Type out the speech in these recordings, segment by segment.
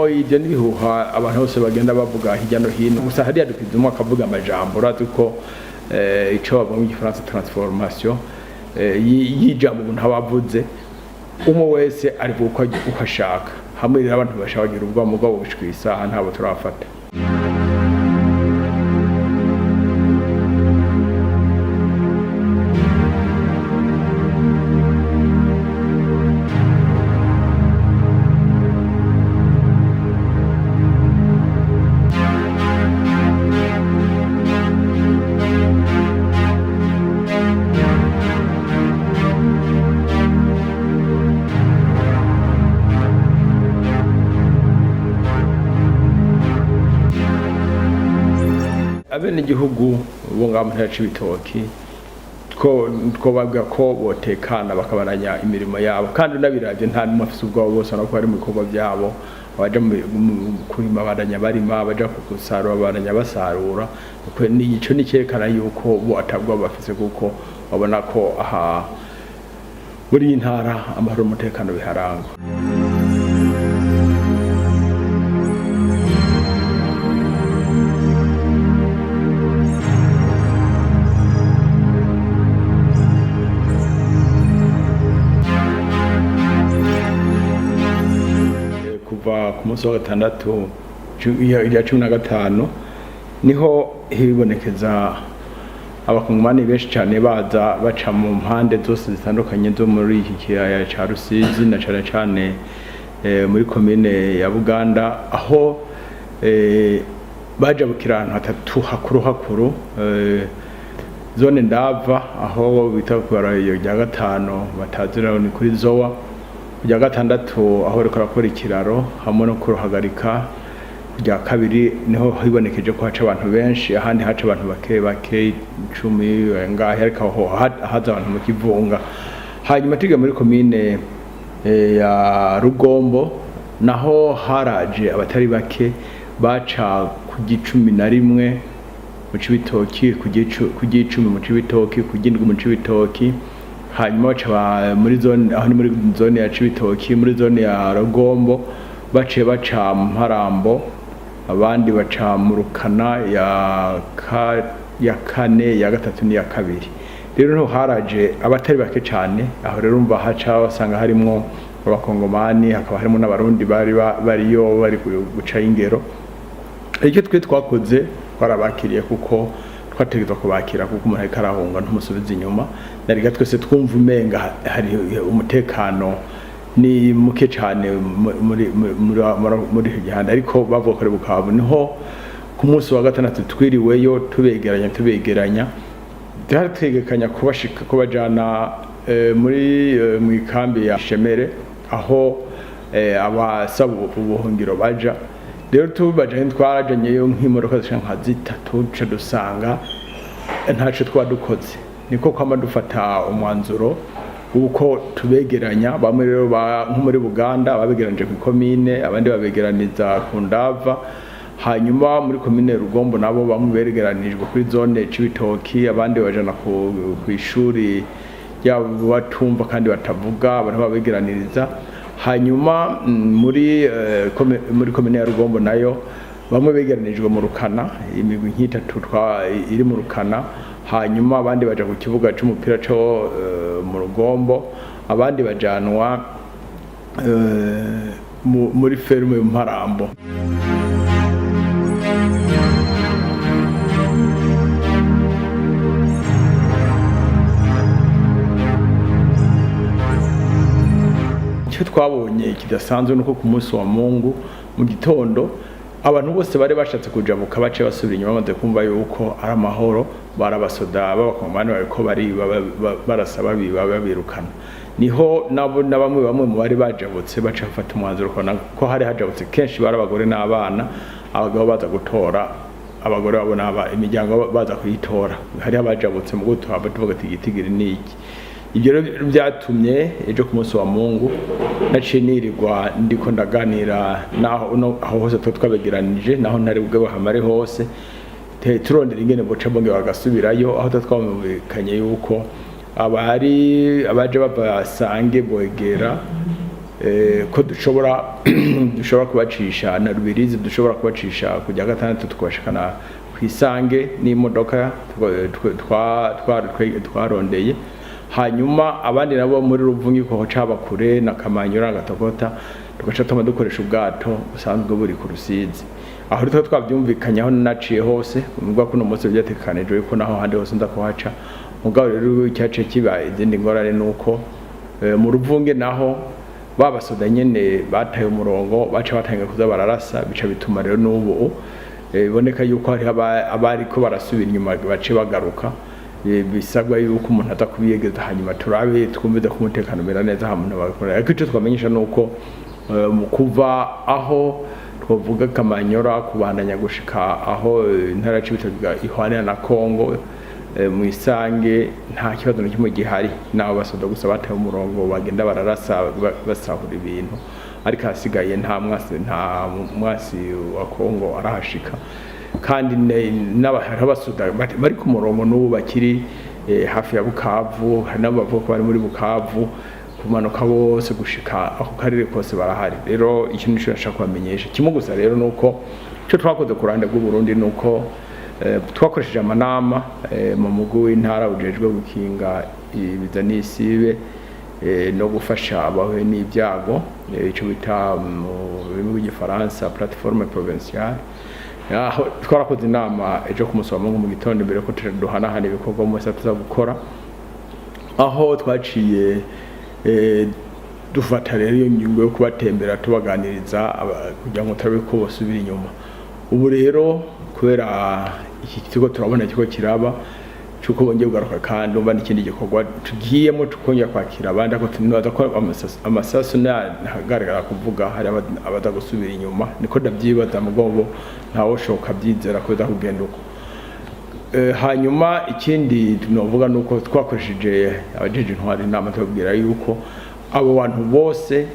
ibyo nibihuha abantu bose bagenda bavuga hirya no hino gusa hariya dukizumwe akavuga amajambo urazuko ico bava mu gifaransa transformation y'ijambo umuntu abavuze umwe wese ari uko ashaka hamwe rero abantu bashabagira ubwo mugabo bushwisa ntabo turafata abene igihugu Congaman Ntara Cibitoke ko babwa ko botekana bakabaranya imirimo yabo kandi nabiravye nta numwe afise ubwo bose no ko ari mu bikorwa byabo abaje kurima baranya barima abaje kusarura baranya basarura kuko nico nicyerekana yuko bo atabwo bafise kuko babona ko aha muri Ntara amahoro umutekano biharangwa ku munsi wa gatandatu ya 15 niho hibonekeza abakongomani benshi cyane baza baca mu mpande zose zitandukanye zo muri iki kiyaya ca Rusizi na cyane muri commune ya Buganda aho baja bukirana hatatu hakuru zone ndava aho bita kwara iyo ya gatano batazira ni kuri zowa kujya gatandatu aho reko rakora ikiraro hamwe no kuruhagarika kujya kabiri niho hibonekeje ko haca abantu benshi ahandi haca abantu bake 10 ngahe ariko aho haza abantu mu kivunga hanyuma tige muri commune ya Rugombo naho haraje abatari bake baca ku 11 mu Cibitoke ku 10 mu Cibitoke ku 7 mu Cibitoke hanyuma baca muri zone aho ni muri zone ya Cibitoke muri zone ya Rugombo bace baca Mparambo abandi baca mu Rukana ya kane ya gatatu ni ya kabiri rero no haraje abatari bake cyane aho rero umva haca basanga harimo abakongomani hakaba harimo n'abarundi bariyo bari guca ingero icyo twe twakoze barabakiriye kuko twategetswe kubakira kuko umuntu ariko arahunga ntumusubiza inyuma nariga twese twumva umenga hari umutekano ni muke cyane muri gihanda ariko bavuga ko bukabu niho ku munsi wa gatandatu twiriweyo tubegeranya twategekanya kubashika kubajana muri mu ikambi ya Shemere aho abasaba ubuhungiro baja rero tubaje twarajanyeyo nk'imodoka zishanka zitatu cyo dusanga ntaco twadukoze niko kwama dufata umwanzuro uko tubegeranya bamwe rero nko muri Buganda babegeranije ku commune abandi babegeraniza ku Ndava hanyuma muri commune Rugombo nabo bamwe begeranijwe kuri zone Cibitoke abandi bajana ku ishuri yabo batumva kandi batavuga abantu babegeraniriza hanyuma muri commune ya Rugombo nayo bamwe begeranijwe mu Rukana imigwi nk'itatu iri mu Rukana hanyuma abandi baja ku kibuga cy'umupira cyo mu Rugombo abandi bajanwa muri ferme Mparambo icyo twabonye kidasanzwe nuko ku munsi wa Mungu mu gitondo abantu bose bari bashatse kujabuka bace basubira inyuma bamaze kumva yuko ari amahoro barabasoda b'abakongomani bariko barasaba babirukana niho nabo na bamwe mu bari bajabutse baca bafata umwanzuro ko hari hajabutse kenshi barabagore n'abana abagabo baza gutora abagore babo n'aba imiryango baza kuyitora hari abajabutse mu gutora tuvuga ati igitigiri niki ibyo byatumye ejo ku munsi wa Mungu naciye nirirwa ndiko ndaganira naho aho hose twabegeranije naho ntari bwe bahamare hose turondera ingene boca bonge bagasubirayo aho twamubikanye yuko abaje babasange bogera ko dushobora kubacisha na Rubirizi, dushobora kubacisha kujya gatandatu tukabashikana kwisange n'imodoka twarondeye. Hanyuma abandi nabo muri Ruvungi ko cabakure na Kamanyura Gatogota tugaca tuma dukoresha ubwato busanzwe buri ku Rusizi. Aho rito twavyumvikanyaho naciye hose umugwa kuno munsi byatekanijwe ko naho handi hose ndakuhaca. Mugabo rero cyace kiba izindi ngorane nuko mu Ruvungi naho babasoda nyene bataye umurongo baca batanga kuza bararasa bica bituma rero n'ubu iboneka yuko hari abari ko barasubira inyuma bace bagaruka. Bisabwa yuko umuntu atakubiyegeza hanyuma turabe twumviza ko umutekano mera neza hamuntu bakora. Ariko icyo twamenyesha nuko mu kuva aho twavuga Kamanyora kubandanya gushika aho Ntara Cibitoke ihwanira na Kongo mu isange nta kibazo n'ikimwe gihari, naho basoda gusa bataye umurongo bagenda bararasa basahura ibintu, ariko hasigaye nta mwasi wa Kongo arahashika. Kandi n'abasoda bari ku murongo n'ubu bakiri hafi ya Bukavu, hari n'abavuga ko bari muri Bukavu kumanuka bose gushika aho karere kose barahari. Rero icyo nico nashaka kubamenyesha kimwe gusa rero nuko cyo twakoze ku ruhande rw'u Burundi nuko twakoresheje amanama mu mugwi w'intara ujejwe gukinga ibiza n'isibe no gufasha abahuye n'ibyago, icyo bita mu rurimi rw'igifaransa plateforme provinciale. Aho twarakoze inama ejo ku musoma mu gitondo mbere ko duhanahana ibikorwa mu tuza gukora, aho twaciye dufata rero iyo ngingo yo kubatembera tubaganiriza kugira ngo turabe ko basubira inyuma. Ubu rero kubera iki kigo turabona kiko kiraba cyuko bongeye kugaruka kandi umva n'ikindi gikorwa tugiyemo tukongera kwakira abandi, ako tunaza ko amasasu nagaragara kuvuga hari abaza gusubira inyuma, niko ndavyibaza mugongo ntawo ushoka byizera ko kugenda uko. Hanyuma ikindi tunovuga nuko twakoresheje abajeje intwari inama tubabwira yuko abo bantu bose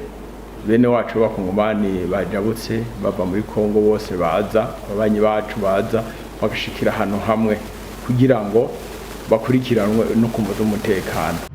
bene wacu b'Abakongomani bajabutse bava muri Kongo bose baza, ababanyi bacu baza bagashikira hano hamwe kugira ngo bakurikiranwe no kumva umutekano.